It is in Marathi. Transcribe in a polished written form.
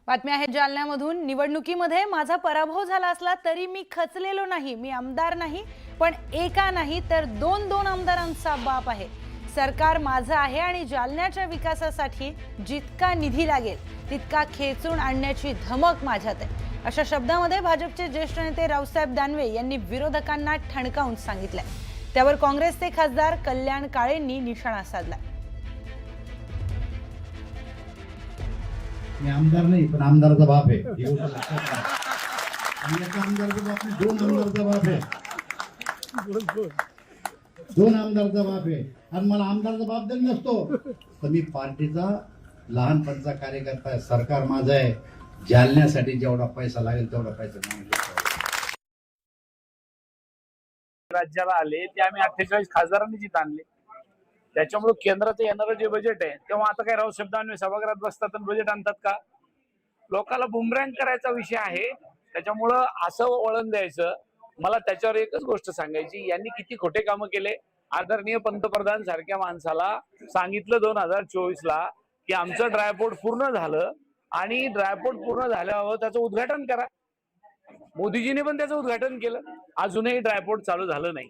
बातमी आहे जालन्यामधून। निवडणुकीमध्ये माझा पराभव झाला असला तरी मी खचलेलो नाही। मी आमदार नाही, पण एका नाही तर दोन आमदारांचा बाप आहे। सरकार माझं आहे आणि जालन्याच्या विकासासाठी जितका निधी लागेल तितका खेचून आणण्याची धमक माझ्यात आहे, अशा शब्दांमध्ये भाजपचे ज्येष्ठ नेते रावसाहेब दानवे यांनी विरोधकांना ठणकावून सांगितलंय। त्यावर काँग्रेसचे खासदार कल्याण काळेंनी निशाणा साधला। मी आमदार नाही, पण आमदारचा बाप आहे। एका आमदारचा बाप नाही, दोन आमदारचा बाप आहे। दोन आमदारचा बाप आहे। आणि मला आमदारचा बाप जरी नसतो तर मी पार्टीचा लहानपणचा कार्यकर्ता आहे। सरकार माझं आहे। जालन्यासाठी जेवढा पैसा लागेल तेवढा पैसा राज्याला आले ते आम्ही 48 खासदारांनी जिथं आणले। त्याच्यामुळे केंद्राचं येणारं जे बजेट आहे तेव्हा आता काय रावसाहेब दानवे सभागृहात बसतात आणि बजेट आणतात का? लोकांना बुमरँग करायचा विषय आहे। त्याच्यामुळं असं वळण द्यायचं। मला त्याच्यावर एकच गोष्ट सांगायची, यांनी किती खोटे कामं केले। आदरणीय पंतप्रधान सारख्या माणसाला सांगितलं 2024 ला की आमचं ड्रायपोर्ट पूर्ण झालं आणि ड्रायपोर्ट पूर्ण झाल्यावर त्याचं उद्घाटन करा। मोदीजीने पण त्याचं उद्घाटन केलं, अजूनही ड्रायपोर्ट चालू झालं नाही।